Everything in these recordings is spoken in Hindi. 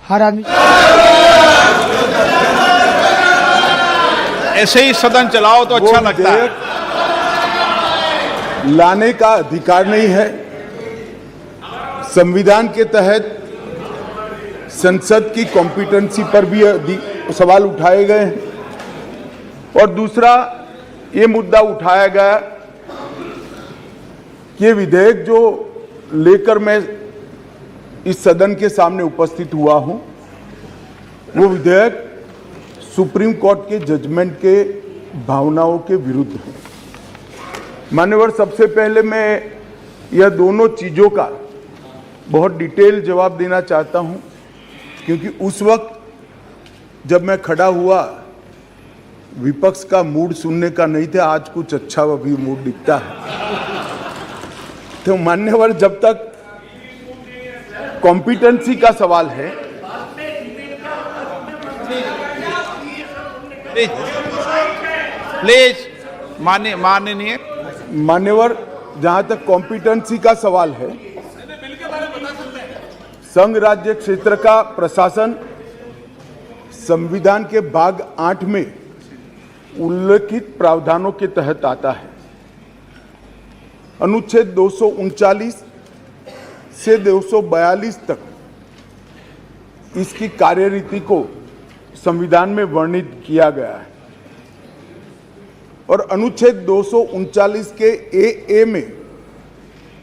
हर आदमी ऐसे ही सदन चलाओ तो अच्छा लगता है। लाने का अधिकार नहीं है। संविधान के तहत संसद की कॉम्पिटेंसी पर भी सवाल उठाए गए हैं और दूसरा ये मुद्दा उठाया गया कि विधेयक जो लेकर मैं इस सदन के सामने उपस्थित हुआ हूं, वो विधेयक सुप्रीम कोर्ट के जजमेंट के भावनाओं के विरुद्ध है। मान्यवर, सबसे पहले मैं यह दोनों चीजों का बहुत डिटेल जवाब देना चाहता हूं, क्योंकि उस वक्त जब मैं खड़ा हुआ विपक्ष का मूड सुनने का नहीं था, आज कुछ अच्छा भी मूड दिखता है। तो मान्यवर, जब तक कॉम्पिटेंसी का सवाल है, प्लीज माननीय मान्यवर, जहां तक कॉम्पिटेंसी का सवाल है, संघ राज्य क्षेत्र का प्रशासन संविधान के भाग 8 में उल्लिखित प्रावधानों के तहत आता है। अनुच्छेद 239 से 242 तक इसकी कार्यरीति को संविधान में वर्णित किया गया है और अनुच्छेद 239 के ए में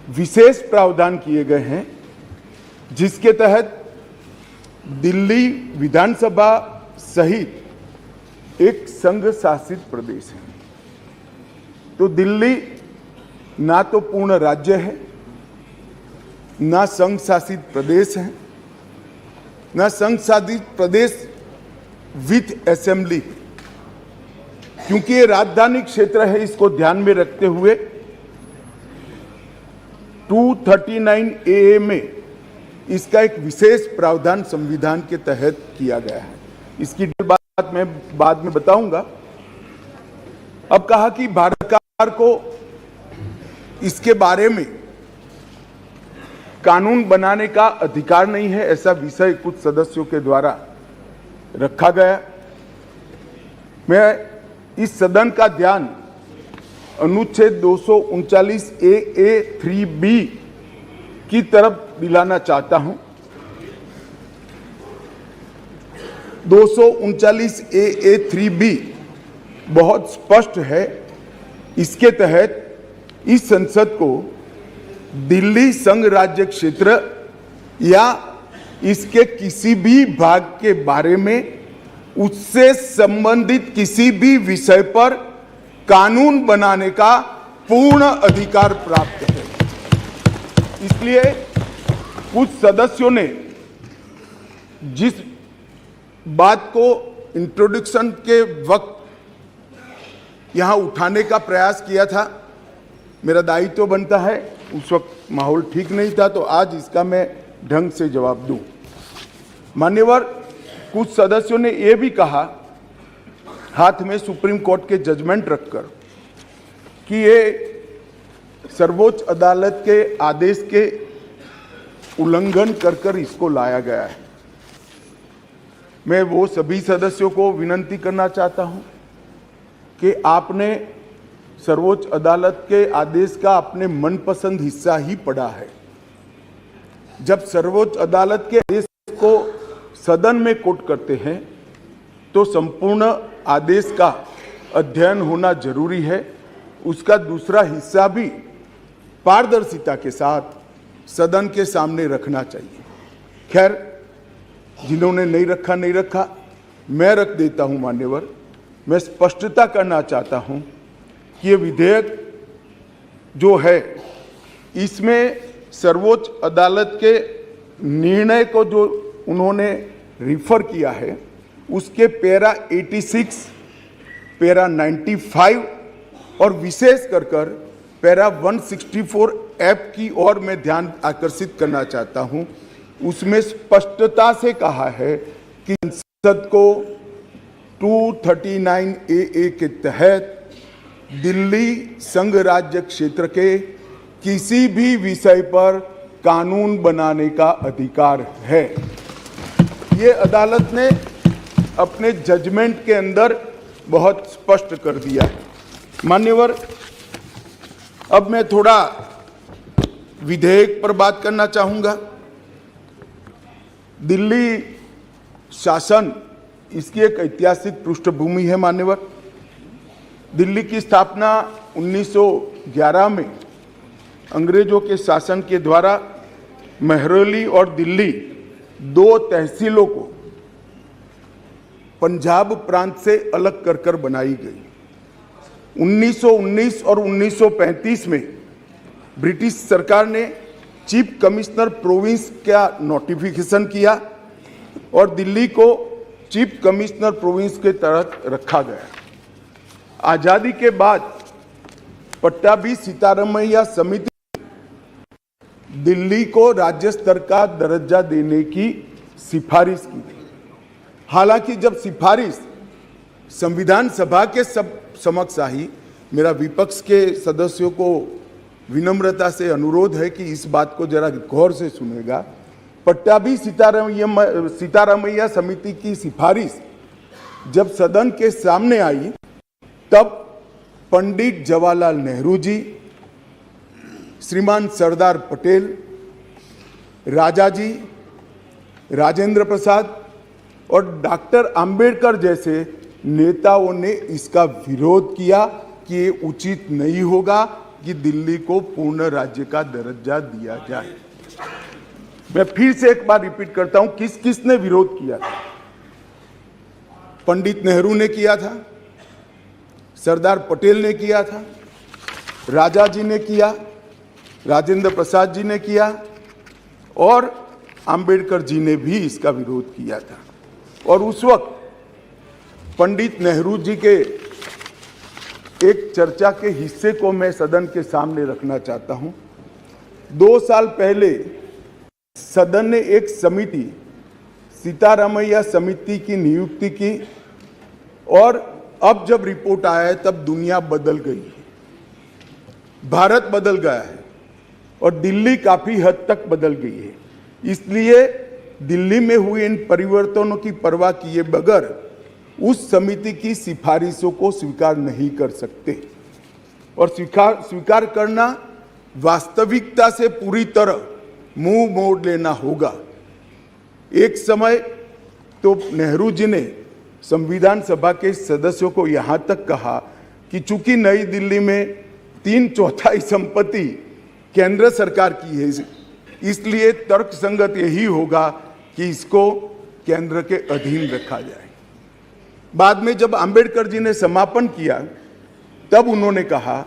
विशेष प्रावधान किए गए हैं, जिसके तहत दिल्ली विधानसभा सहित एक संघ शासित प्रदेश है। तो दिल्ली ना तो पूर्ण राज्य है, ना संघ शासित प्रदेश है, ना संघ शासित प्रदेश विथ असेंबली। क्योंकि ये राजधानी क्षेत्र है, इसको ध्यान में रखते हुए 239 ए में इसका एक विशेष प्रावधान संविधान के तहत किया गया है। इसकी बात मैं बाद में बताऊंगा। अब कहा कि भारत सरकार को इसके बारे में कानून बनाने का अधिकार नहीं है, ऐसा विषय कुछ सदस्यों के द्वारा रखा गया। मैं इस सदन का ध्यान अनुच्छेद 239 ए 3B की तरफ दिलाना चाहता हूं। 239 ए 3B बहुत स्पष्ट है। इसके तहत इस संसद को दिल्ली संघ राज्य क्षेत्र या इसके किसी भी भाग के बारे में उससे संबंधित किसी भी विषय पर कानून बनाने का पूर्ण अधिकार प्राप्त है। इसलिए कुछ सदस्यों ने जिस बात को इंट्रोडक्शन के वक्त यहां उठाने का प्रयास किया था, मेरा दायित्व बनता है, उस वक्त माहौल ठीक नहीं था, तो आज इसका मैं ढंग से जवाब दूं। मान्यवर, कुछ सदस्यों ने यह भी कहा हाथ में सुप्रीम कोर्ट के जजमेंट रखकर कि ये सर्वोच्च अदालत के आदेश के उल्लंघन कर इसको लाया गया है। मैं वो सभी सदस्यों को विनती करना चाहता हूं कि आपने सर्वोच्च अदालत के आदेश का अपने मनपसंद हिस्सा ही पढ़ा है। जब सर्वोच्च अदालत के आदेश को सदन में कोट करते हैं तो संपूर्ण आदेश का अध्ययन होना जरूरी है। उसका दूसरा हिस्सा भी पारदर्शिता के साथ सदन के सामने रखना चाहिए। खैर, जिन्होंने नहीं रखा, मैं रख देता हूं। मान्यवर, मैं स्पष्टता करना चाहता हूं कि ये विधेयक जो है, इसमें सर्वोच्च अदालत के निर्णय को जो उन्होंने रिफर किया है, उसके पैरा 86, पैरा 95 और विशेष कर पैरा 164F की ओर मैं ध्यान आकर्षित करना चाहता हूं। उसमें स्पष्टता से कहा है कि संसद को 239 ए के तहत दिल्ली संघ राज्य क्षेत्र के किसी भी विषय पर कानून बनाने का अधिकार है। ये अदालत ने अपने जजमेंट के अंदर बहुत स्पष्ट कर दिया है। मान्यवर, अब मैं थोड़ा विधेयक पर बात करना चाहूंगा। दिल्ली शासन, इसकी एक ऐतिहासिक पृष्ठभूमि है। मान्यवर, दिल्ली की स्थापना 1911 में अंग्रेजों के शासन के द्वारा महरौली और दिल्ली दो तहसीलों को पंजाब प्रांत से अलग कर बनाई गई। 1919 और 1935 में ब्रिटिश सरकार ने चीफ कमिश्नर प्रोविंस का नोटिफिकेशन किया और दिल्ली को चीफ कमिश्नर प्रोविंस के तहत रखा गया। आजादी के बाद पट्टाभी सीतारामैया समिति दिल्ली को राज्य स्तर का दर्जा देने की सिफारिश की थी। हालांकि जब सिफारिश संविधान सभा के समक्ष आई, मेरा विपक्ष के सदस्यों को विनम्रता से अनुरोध है कि इस बात को जरा गौर से सुनेगा। पट्टाभी सीतारामैया समिति की सिफारिश जब सदन के सामने आई, तब पंडित जवाहरलाल नेहरू जी, श्रीमान सरदार पटेल, राजा जी, राजेंद्र प्रसाद और डॉक्टर अंबेडकर जैसे नेताओं ने इसका विरोध किया कि ये उचित नहीं होगा कि दिल्ली को पूर्ण राज्य का दर्जा दिया जाए। मैं फिर से एक बार रिपीट करता हूं, किसने विरोध किया था? पंडित नेहरू ने किया था, सरदार पटेल ने किया था, राजा जी ने किया, राजेंद्र प्रसाद जी ने किया और अंबेडकर जी ने भी इसका विरोध किया था। और उस वक्त पंडित नेहरू जी के एक चर्चा के हिस्से को मैं सदन के सामने रखना चाहता हूं। 2 साल पहले सदन ने एक समिति, सीतारामैया समिति की नियुक्ति की और अब जब रिपोर्ट आया है तब दुनिया बदल गई है, भारत बदल गया है और दिल्ली काफी हद तक बदल गई है। इसलिए दिल्ली में हुए इन परिवर्तनों की परवाह किए बगैर उस समिति की सिफारिशों को स्वीकार नहीं कर सकते और स्वीकार करना वास्तविकता से पूरी तरह मुंह मोड़ लेना होगा। एक समय तो नेहरू जी ने संविधान सभा के सदस्यों को यहां तक कहा कि चूंकि नई दिल्ली में 3/4 संपत्ति केंद्र सरकार की है, इसलिए तर्कसंगत यही होगा कि इसको केंद्र के अधीन रखा जाए। बाद में जब अंबेडकर जी ने समापन किया, तब उन्होंने कहा,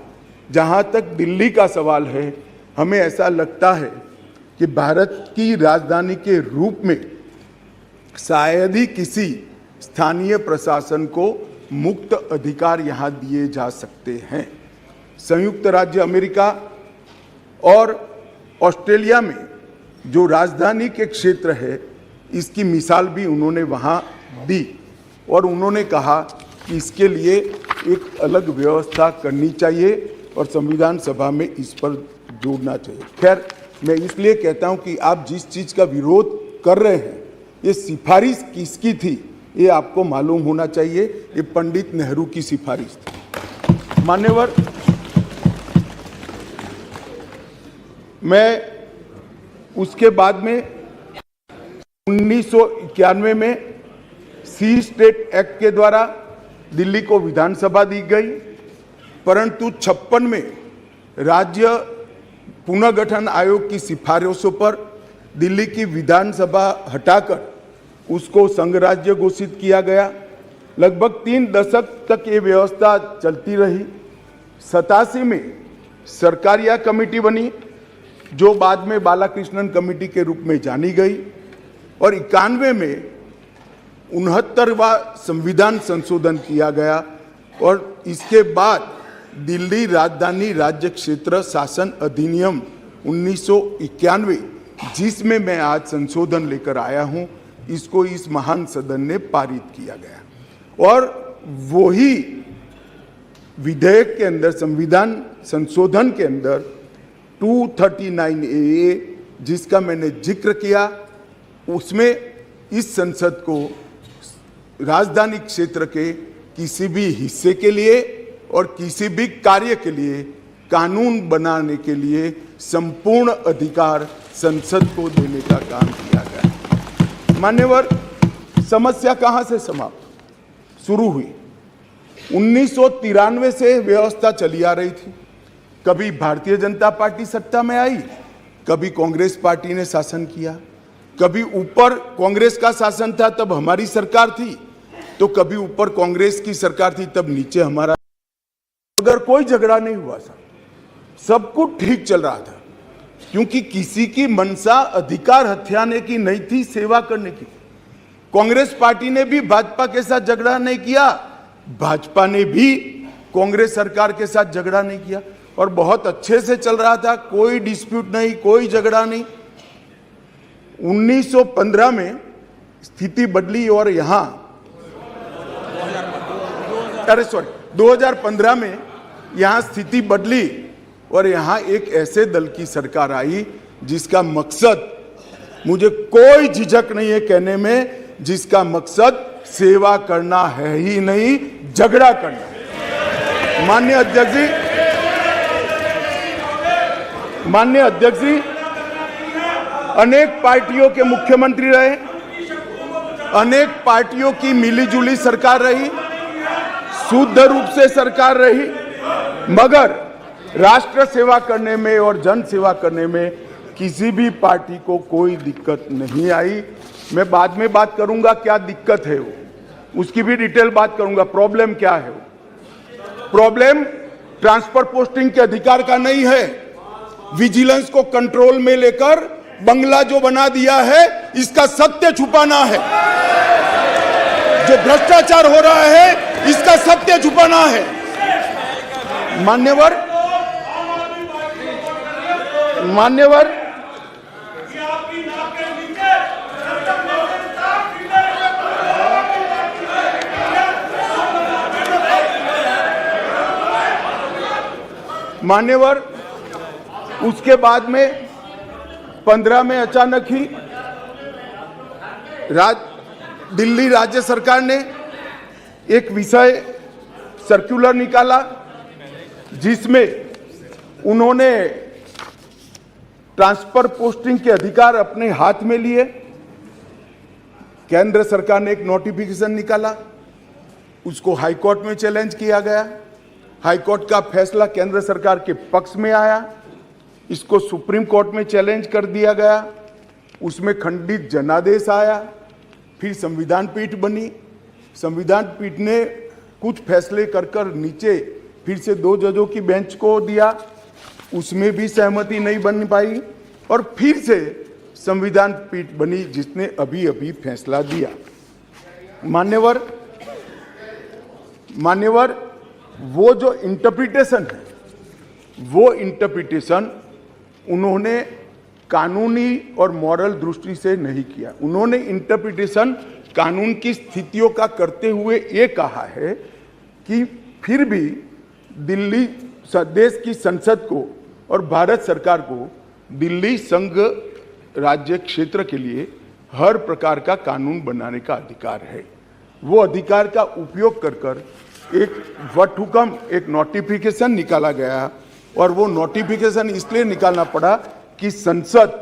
जहां तक दिल्ली का सवाल है, हमें ऐसा लगता है कि भारत की राजधानी के रूप में शायद ही किसी स्थानीय प्रशासन को मुक्त अधिकार यहां दिए जा सकते हैं। संयुक्त राज्य अमेरिका और ऑस्ट्रेलिया में जो राजधानी के क्षेत्र है, इसकी मिसाल भी उन्होंने वहां दी और उन्होंने कहा कि इसके लिए एक अलग व्यवस्था करनी चाहिए और संविधान सभा में इस पर जोड़ना चाहिए। खैर, मैं इसलिए कहता हूं कि आप जिस चीज़ का विरोध कर रहे हैं, ये सिफारिश किसकी थी ये आपको मालूम होना चाहिए। ये पंडित नेहरू की सिफारिश थी। मान्यवर, मैं उसके बाद में 1991 में सी स्टेट एक्ट के द्वारा दिल्ली को विधानसभा दी गई, परंतु 56 में राज्य पुनर्गठन आयोग की सिफारिशों पर दिल्ली की विधानसभा हटाकर उसको संघ राज्य घोषित किया गया। लगभग 3 दशक तक ये व्यवस्था चलती रही। 87 में सरकारिया कमेटी बनी, जो बाद में बालाकृष्णन कमेटी के रूप में जानी गई और 91 में 69वां संविधान संशोधन किया गया और इसके बाद दिल्ली राजधानी राज्य क्षेत्र शासन अधिनियम 1991, जिसमें मैं आज संशोधन लेकर आया हूं, इसको इस महान सदन ने पारित किया गया और वही विधेयक के अंदर, संविधान संशोधन के अंदर 239A जिसका मैंने जिक्र किया, उसमें इस संसद को राजधानी क्षेत्र के किसी भी हिस्से के लिए और किसी भी कार्य के लिए कानून बनाने के लिए संपूर्ण अधिकार संसद को देने का काम किया गया। मान्यवर, समस्या कहां से समाप्त शुरू हुई? 1993 से व्यवस्था चली आ रही थी। कभी भारतीय जनता पार्टी सत्ता में आई, कभी कांग्रेस पार्टी ने शासन किया, कभी ऊपर कांग्रेस का शासन था तब हमारी सरकार थी, तो कभी ऊपर कांग्रेस की सरकार थी तब नीचे हमारा। अगर कोई झगड़ा नहीं हुआ था, सब कुछ ठीक चल रहा था, क्योंकि किसी की मनसा अधिकार हथियाने की नहीं थी, सेवा करने की। कांग्रेस पार्टी ने भी भाजपा के साथ झगड़ा नहीं किया, भाजपा ने भी कांग्रेस सरकार के साथ झगड़ा नहीं किया, और बहुत अच्छे से चल रहा था, कोई डिस्प्यूट नहीं, कोई झगड़ा नहीं। 1915 में स्थिति बदली और यहां 2015 में यहां स्थिति बदली और यहां एक ऐसे दल की सरकार आई जिसका मकसद, मुझे कोई झिझक नहीं है कहने में, जिसका मकसद सेवा करना है ही नहीं, झगड़ा करना। माननीय अध्यक्ष जी अनेक पार्टियों के मुख्यमंत्री रहे, अनेक पार्टियों की मिलीजुली सरकार रही, शुद्ध रूप से सरकार रही, मगर राष्ट्र सेवा करने में और जन सेवा करने में किसी भी पार्टी को कोई दिक्कत नहीं आई। मैं बाद में बात करूंगा क्या दिक्कत है, वो उसकी भी डिटेल बात करूंगा, प्रॉब्लम क्या है। प्रॉब्लम ट्रांसफर पोस्टिंग के अधिकार का नहीं है, विजिलेंस को कंट्रोल में लेकर बंगला जो बना दिया है, इसका सत्य छुपाना है। जो भ्रष्टाचार हो रहा है, इसका सत्य छुपाना है। मान्यवर मान्यवर उसके बाद में 15 में अचानक ही दिल्ली राज्य सरकार ने एक विषय सर्कुलर निकाला जिसमें उन्होंने ट्रांसफर पोस्टिंग के अधिकार अपने हाथ में लिए। केंद्र सरकार ने एक नोटिफिकेशन निकाला, उसको हाई कोर्ट में चैलेंज किया गया। हाई कोर्ट का फैसला केंद्र सरकार के पक्ष में आया, इसको सुप्रीम कोर्ट में चैलेंज कर दिया गया, उसमें खंडित जनादेश आया, फिर संविधान पीठ बनी। संविधान पीठ ने कुछ फैसले कर नीचे फिर से 2 जजों की बेंच को दिया, उसमें भी सहमति नहीं बन पाई, और फिर से संविधान पीठ बनी जिसने अभी फैसला दिया। मान्यवर वो जो इंटरप्रिटेशन है, वो इंटरप्रिटेशन उन्होंने कानूनी और मॉरल दृष्टि से नहीं किया। उन्होंने इंटरप्रिटेशन कानून की स्थितियों का करते हुए ये कहा है कि फिर भी दिल्ली देश की संसद को और भारत सरकार को दिल्ली संघ राज्य क्षेत्र के लिए हर प्रकार का कानून बनाने का अधिकार है। वो अधिकार का उपयोग कर एक वटहुकम, एक नोटिफिकेशन निकाला गया, और वो नोटिफिकेशन इसलिए निकालना पड़ा कि संसद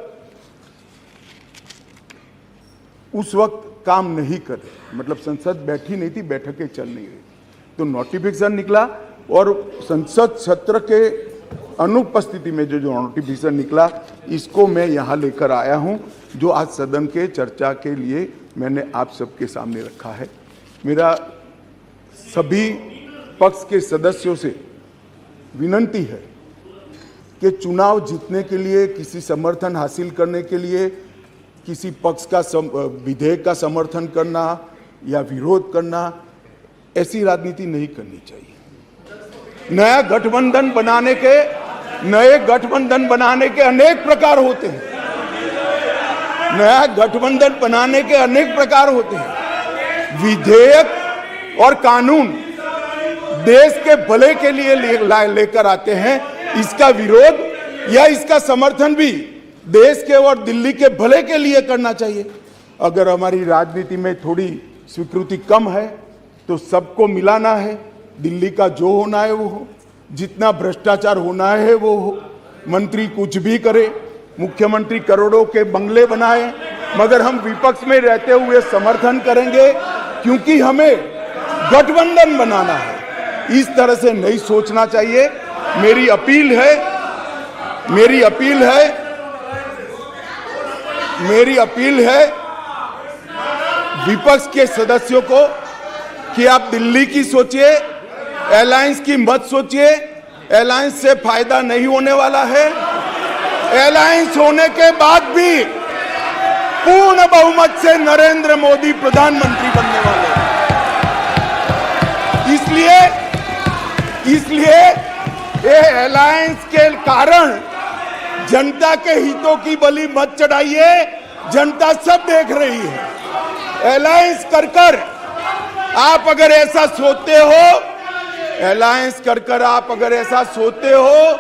उस वक्त काम नहीं कर रही, मतलब संसद बैठी नहीं थी, बैठकें चल नहीं रही, तो नोटिफिकेशन निकला और संसद सत्र के अनुपस्थिति में जो नोटिफिकेशन निकला, इसको मैं यहाँ लेकर आया हूँ, जो आज सदन के चर्चा के लिए मैंने आप सबके सामने रखा है। मेरा सभी पक्ष के सदस्यों से विनती है कि चुनाव जीतने के लिए, किसी समर्थन हासिल करने के लिए, किसी पक्ष का विधेयक का समर्थन करना या विरोध करना, ऐसी राजनीति नहीं करनी चाहिए। नए गठबंधन बनाने के अनेक प्रकार होते हैं। नया गठबंधन बनाने के अनेक प्रकार होते हैं। विधेयक और कानून देश के भले के लिए लेकर आते हैं। इसका विरोध या इसका समर्थन भी देश के और दिल्ली के भले के लिए करना चाहिए। अगर हमारी राजनीति में थोड़ी स्वीकृति कम है तो सबको मिलाना है। दिल्ली का जो होना है वो हो, जितना भ्रष्टाचार होना है वो हो। मंत्री कुछ भी करे, मुख्यमंत्री करोड़ों के बंगले बनाए, मगर हम विपक्ष में रहते हुए समर्थन करेंगे, क्योंकि हमें गठबंधन बनाना है। इस तरह से नहीं सोचना चाहिए। मेरी अपील है विपक्ष के सदस्यों को कि आप दिल्ली की सोचिए, अलायंस की मत सोचिए। अलायंस से फायदा नहीं होने वाला है। अलायंस होने के बाद भी पूर्ण बहुमत से नरेंद्र मोदी प्रधानमंत्री बनने वाले हैं। इसलिए ये अलायंस के कारण जनता के हितों की बलि मत चढ़ाइए। जनता सब देख रही है। अलायंस कर आप अगर ऐसा सोचते हो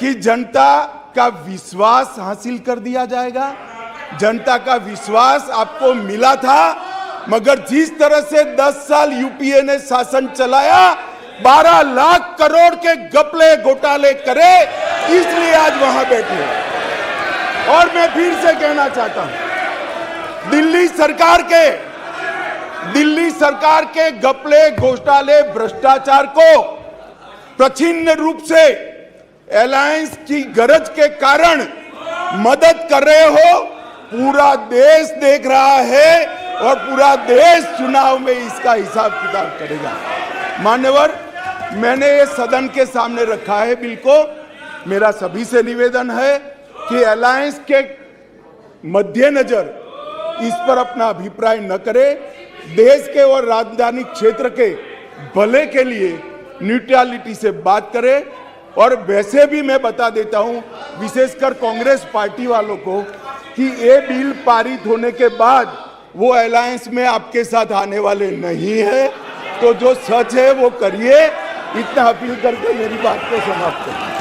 कि जनता का विश्वास हासिल कर दिया जाएगा, जनता का विश्वास आपको मिला था, मगर जिस तरह से 10 साल यूपीए ने शासन चलाया, 12 लाख करोड़ के घपले घोटाले करे, इसलिए आज वहां बैठे। और मैं फिर से कहना चाहता हूं, दिल्ली सरकार के घपले घोटाले भ्रष्टाचार को प्रछिन्न रूप से अलायंस की गरज के कारण मदद कर रहे हो। पूरा देश देख रहा है और पूरा देश चुनाव में इसका हिसाब किताब करेगा। मान्यवर, मैंने ये सदन के सामने रखा है बिल को। मेरा सभी से निवेदन है कि अलायंस के मद्देनजर इस पर अपना अभिप्राय न करें। देश के और राजधानी क्षेत्र के भले के लिए न्यूट्रलिटी से बात करें। और वैसे भी मैं बता देता हूं, विशेषकर कांग्रेस पार्टी वालों को, कि ये बिल पारित होने के बाद वो अलायंस में आपके साथ आने वाले नहीं है। तो जो सच है वो करिए। इतना अपील करके मेरी बात को समाप्त करें।